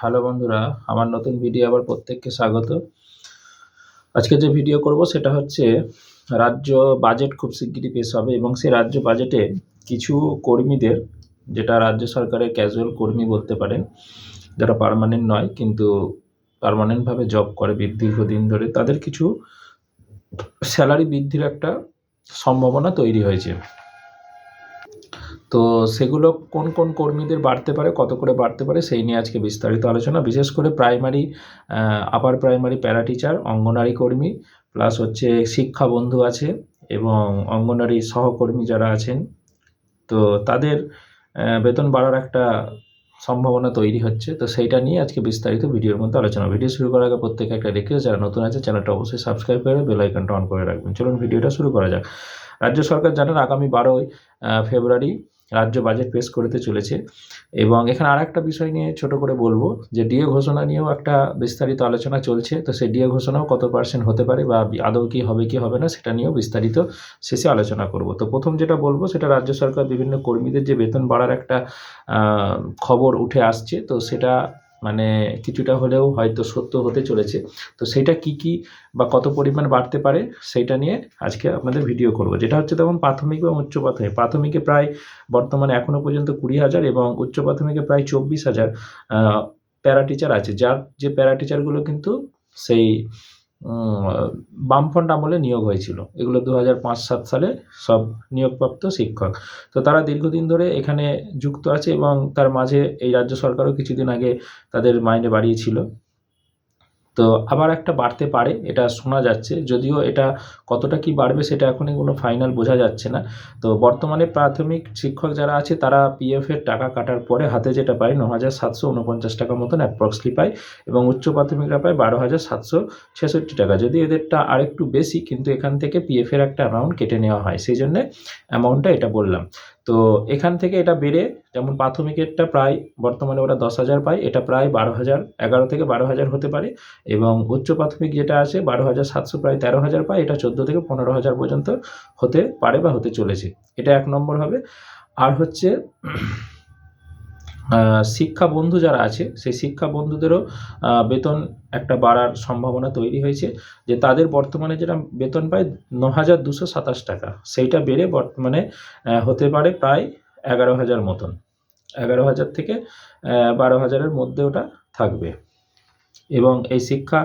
Hello বন্ধুরা, আমার নতুন ভিডিও আবার প্রত্যেককে স্বাগত। আজকে যে ভিডিও করব সেটা হচ্ছে রাজ্য বাজেট খুব শিগগিরই পেশ হবে এবং সেই রাজ্য বাজেটে কিছু কর্মীদের, যেটা রাজ্য সরকারের ক্যাজুয়াল কর্মী বলতে পারেন, যারা পার্মানেন্ট নয় কিন্তু পার্মানেন্টভাবে জব করে দীর্ঘদিন ধরে, তাদের কিছু স্যালারি বৃদ্ধির একটা সম্ভাবনা তৈরি হয়েছে। তো সেগুলো কোন কোন কর্মীদের বাড়তে পারে, কত করে বাড়তে পারে, সেই নিয়ে আজকে বিস্তারিত আলোচনা। বিশেষ করে primary, upper primary para teacher, অঙ্গনারী কর্মী, প্লাস হচ্ছে শিক্ষা বন্ধু আছে এবং অঙ্গনারী সহকর্মী যারা আছেন, তো তাদের বেতন বাড়ার একটা সম্ভাবনা তৈরি হচ্ছে। তো সেইটা নিয়ে আজকে বিস্তারিত ভিডিওর মধ্যে আলোচনা। ভিডিও শুরু করার আগে প্রত্যেকে একটা রিকোয়েস্ট, যারা নতুন আছে চ্যানেলটা অবশ্যই সাবস্ক্রাইব করে বেল আইকনটা অন করে রাখবেন। চলুন ভিডিওটা শুরু করা যাক। রাজ্য সরকার জানেন আগামী 12ই ফেব্রুয়ারি রাজ্য বাজেট পেশ করতে চলেছে এবং এখানে আরেকটা বিষয় নিয়ে ছোট করে বলবো যে ডিএ ঘোষণা নিয়েও একটা বিস্তারিত আলোচনা চলছে। তো সেই ডিএ ঘোষণাও কত পার্সেন্ট হতে পারে বা আদৌ কি হবে কি হবে না, সেটা নিয়েও বিস্তারিত শেষে আলোচনা করব। তো প্রথম যেটা বলবো সেটা রাজ্য সরকার বিভিন্ন কর্মীদের যে বেতন বাড়ার একটা খবর উঠে আসছে, তো সেটা মানে কিছুটা হলেও হয়তো সত্য হতে চলেছে। তো সেইটা কি বা কত পরিমাণ বাড়তে পারে সেইটা নিয়ে আজকে আপনাদের ভিডিও করব। যেটা হচ্ছে তেমন প্রাথমিক এবং উচ্চ প্রাথমিক, প্রাথমিকে প্রায় বর্তমানে এখনও পর্যন্ত 20,000 এবং উচ্চ প্রাথমিকে প্রায় 24,000 প্যারা টিচার আছে, যে প্যারা টিচারগুলো কিন্তু সেই বামফ্রন্ট আমলে নিয়োগ হয়েছিল। এগুলো 2005-7 সালে সব নিয়োগপ্রাপ্ত শিক্ষক। তো তারা দীর্ঘদিন ধরে এখানে যুক্ত আছে এবং তার মাঝে এই রাজ্য সরকারও কিছুদিন আগে তাদের মাইনে বাড়িয়েছিল। তো আবার একটা বাড়তে পারে, এটা শোনা যাচ্ছে, যদিও এটা কতটা কি বাড়বে সেটা এখনই কোনো ফাইনাল বোঝা যাচ্ছে না। তো বর্তমানে প্রাথমিক শিক্ষক যারা আছে তারা পিএফের টাকা কাটার পরে হাতে যেটা পায় 9,749 টাকা মতন অ্যাপ্রক্সলি পায় এবং উচ্চ প্রাথমিকরা পায় 12,766 টাকা। যদি এদেরটা আরেকটু বেশি, কিন্তু এখান থেকে পিএফের একটা অ্যামাউন্ট কেটে নেওয়া হয়, সেই জন্যে অ্যামাউন্টটা এটা বললাম। তো এখান থেকে এটা বেড়ে, যেমন প্রাথমিকেরটা প্রায় বর্তমানে ওরা 10,000 পায়, এটা প্রায় 12,000, 11 থেকে 12,000 হতে পারে। এবং উচ্চ প্রাথমিক যেটা আছে 12,700 প্রায় 13,000 পায়, এটা 14 থেকে 15,000 পর্যন্ত হতে পারে বা হতে চলেছে। এটা এক নম্বর হবে। আর হচ্ছে শিক্ষা বন্ধু যারা আছে সেই শিক্ষা বন্ধুদেরও বেতন একটা বাড়ার সম্ভাবনা তৈরি হয়েছে, যে তাদের বর্তমানে যেটা বেতন পায় 9,227 টাকা, সেইটা বেড়ে বর্তমানে হতে পারে প্রায় 11,000 মতন। 11,000 থেকে 12,000-এর মধ্যে ওটা থাকবে এবং এই শিক্ষা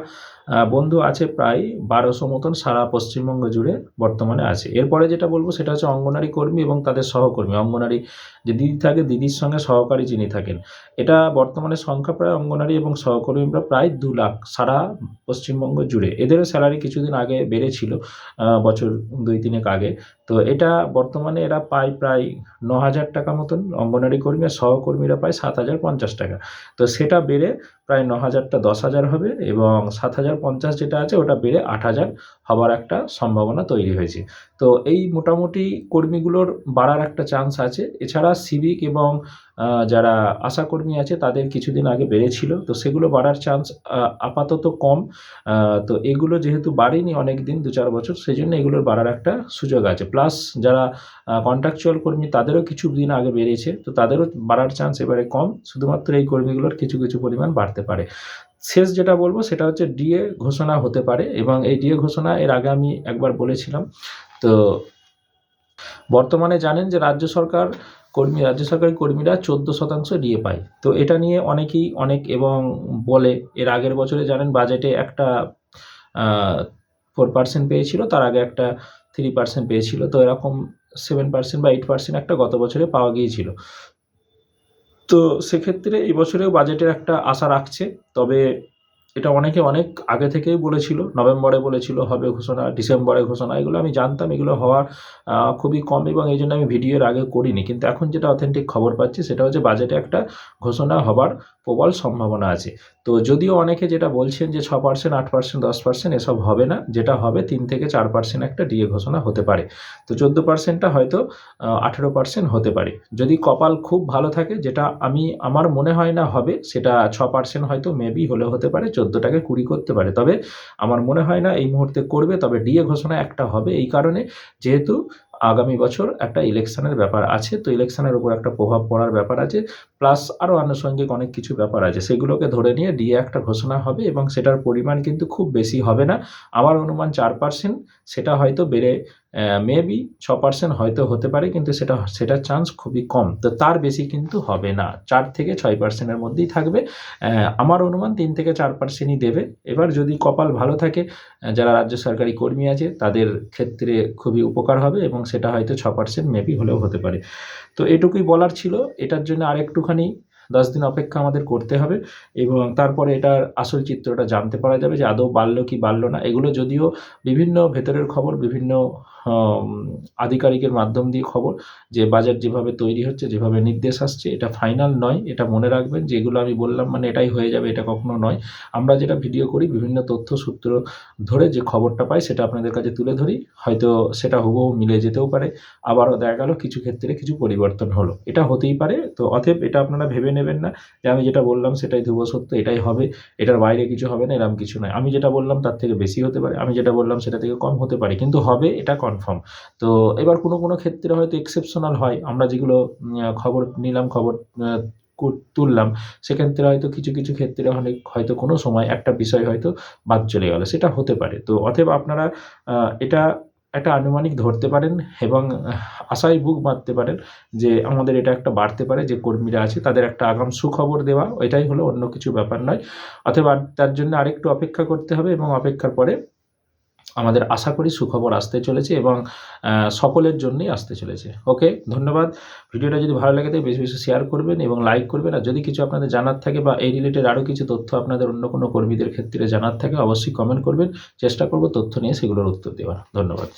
বন্ধু আছে প্রায় 1200 মতন সারা পশ্চিমবঙ্গ জুড়ে বর্তমানে আছে। এরপরে যেটা বলবো সেটা হচ্ছে অঙ্গনারী কর্মী এবং তাদের সহকর্মী। অঙ্গনারী যে দিদি থাকে, দিদির সঙ্গে সহকারী যিনি থাকেন, এটা বর্তমানে সংখ্যা প্রায় অঙ্গনারী এবং সহকর্মীরা প্রায় 2 লাখ সারা পশ্চিমবঙ্গ জুড়ে। এদেরও স্যালারি কিছুদিন আগে বেড়েছিল, বছর 2-3 আগে। তো এটা বর্তমানে এরা পায় প্রায় 9,000 টাকা মতন অঙ্গনারী কর্মী, আর সহকর্মীরা পায় 7,050 টাকা। তো সেটা বেড়ে প্রায় 9,000টা 10,000 হবে এবং 7,050 যেটা আছে ওটা বেড়ে 8,000 হবার একটা সম্ভাবনা তৈরি হয়েছে। তো এই মোটামুটি কর্মীগুলোর বাড়ার একটা চান্স আছে। এছাড়া সিভিক এবং যারা আশাকর্মী আছে তাদের কিছুদিন আগে বেড়েছিল, তো সেগুলো বাড়ার চান্স আপাতত কম। তো এগুলো যেহেতু বাড়েনি অনেক দিন, 2-4 বছর, সেই জন্য এগুলোর বাড়ার একটা সুযোগ আছে। প্লাস যারা কন্ট্রাকচুয়াল কর্মী তাদেরও কিছুদিন আগে বেড়েছে, তো তাদেরও বাড়ার চান্স এবারে কম। শুধুমাত্র এই কর্মীগুলোর কিছু পরিমাণ বাড়তে পারে। শেষ যেটা বলবো সেটা হচ্ছে ডিএ ঘোষণা হতে পারে এবং এই ডিএ ঘোষণা এর আগে আমি একবার বলেছিলাম। তো বর্তমানে জানেন যে রাজ্য সরকারি কর্মীরা 14% ডিএ পায়। তো এটা নিয়ে অনেকেই এবং বলে, এর আগের বছরে জানেন বাজেটে একটা 4% পেয়েছিল, তার আগে একটা 3% পেয়েছিল। তো এরকম 7% বা 8% একটা গত বছরে পাওয়া গিয়েছিল। তো সেক্ষেত্রে এই বছরেও বাজেটের একটা আশা রাখছে। তবে এটা অনেকে অনেক আগে থেকেই বলেছিল, নভেম্বরে বলেছিল হবে ঘোষণা, ডিসেম্বরে ঘোষণা, এগুলো আমি জানতাম এগুলো হওয়ার খুবই কম এবং এই জন্য আমি ভিডিও এর আগে করিনি। কিন্তু এখন যেটা অথেন্টিক খবর পাচ্ছি সেটা হচ্ছে বাজেটে একটা ঘোষণা হবার প্রবল সম্ভাবনা আছে। তো যদিও অনেকে যেটা বলছেন যে 6%, 8%, 10% এসব হবে না, যেটা হবে 3 থেকে 4% একটা ডিএ ঘোষণা হতে পারে। তো 14%টা হয়তো 18% হতে পারে। যদি কপাল খুব ভালো থাকে, যেটা আমার মনে হয় না হবে, সেটা 6% হয়তো মেবি হলেও হতে পারে, 14টাকে 20 করতে পারে। তবে আমার মনে হয় না এই মুহূর্তে করবে। তবে ডিএ ঘোষণা একটা হবে এই কারণে, যেহেতু আগামী বছর একটা ইলেকশনের ব্যাপার আছে, তো ইলেকশনের উপর একটা প্রভাব পড়ার ব্যাপার আছে। প্লাস আরও আনুষঙ্গিক অনেক কিছু ব্যাপার আছে, সেগুলোকে ধরে নিয়ে ডিএ একটা ঘোষণা হবে এবং সেটার পরিমাণ কিন্তু খুব বেশি হবে না। আমার অনুমান 4%, সেটা হয়তো বেড়ে মেবি 6% হয়তো হতে পারে, কিন্তু সেটার চান্স খুবই কম। তো তার বেশি কিন্তু হবে না, 4 থেকে 6%-এর মধ্যেই থাকবে। আমার অনুমান 3 থেকে 4%ই দেবে। এবার যদি কপাল ভালো থাকে, যারা রাজ্য সরকারি কর্মী আছে তাদের ক্ষেত্রে খুবই উপকার হবে এবং সেটা হয়তো 6% মেবি হলেও হতে পারে। তো এটুকুই বলার ছিল। এটার জন্য আরেকটুখানি 10 দিন অপেক্ষা আমাদের করতে হবে এবং তারপরে এটার আসল চিত্রটা জানতে পারা যাবে যে আদৌ বাড়ল কি বাড়ল না। এগুলো যদিও বিভিন্ন ভেতরের খবর, বিভিন্ন আম আধিকারিকের মাধ্যম দিয়ে খবর, যে বাজেট যেভাবে তৈরি হচ্ছে, যেভাবে নির্দেশ আসছে, এটা ফাইনাল নয়। এটা মনে রাখবেন যে এগুলো আমি বললাম মানে এটাই হয়ে যাবে, এটা কখনো নয়। আমরা যেটা ভিডিও করি বিভিন্ন তথ্য সূত্র ধরে যে খবরটা পাই সেটা আপনাদের কাছে তুলে ধরি। হয়তো সেটা হুবহু মিলে যেতেও পারে, আবারও দেখা গেল কিছু ক্ষেত্রে কিছু পরিবর্তন হলো। এটা হতেই পারে। তো অতএব এটা আপনারা ভেবে নেবেন না যে আমি যেটা বললাম সেটাই ধ্রুব সত্য, এটাই হবে, এটার বাইরে কিছু হবে না, এরকম কিছু নয়। আমি যেটা বললাম তার থেকে বেশি হতে পারে, আমি যেটা বললাম সেটা থেকে কম হতে পারে, কিন্তু হবে এটা কনফার্ম। তো এবার কোনো ক্ষেত্রে হয়তো এক্সেপশনাল হয়, আমরা যেগুলো খবর নিলাম, খবর আ তুললাম, সেক্ষেত্রে হয়তো কিছু ক্ষেত্রে হয়তো কোনো সময় একটা বিষয় হয়তো বাদ চলে গেল, সেটা হতে পারে। তো অতএব আপনারা আ এটা একটা আনুমানিক ধরতে পারেন এবং আশায় বুক বাঁধতে পারেন যে আমাদের এটা একটা বাড়তে পারে, যে কর্মীরা আছে তাদের একটা আগাম সুখবর দেওয়া, এটাই হলো, অন্য কিছু ব্যাপার নয়। অতএব তার জন্য আরেকটু অপেক্ষা করতে হবে এবং অপেক্ষার পরে আমাদের আশা করি সুখবর আসতে চলেছে এবং সকলের জন্যই আসতে চলেছে। ওকে, ধন্যবাদ। ভিডিওটা যদি ভালো লাগে থাকে বেশি শেয়ার করবেন এবং লাইক করবেন। আর যদি কিছু আপনাদের জানার থাকে বা এই রিলেটেড আরও কিছু তথ্য আপনাদের অন্য কোনো কর্মীদের ক্ষেত্রে জানার থাকে অবশ্যই কমেন্ট করবেন। চেষ্টা করব তথ্য নিয়ে সেগুলোর উত্তর দেওয়ার। ধন্যবাদ।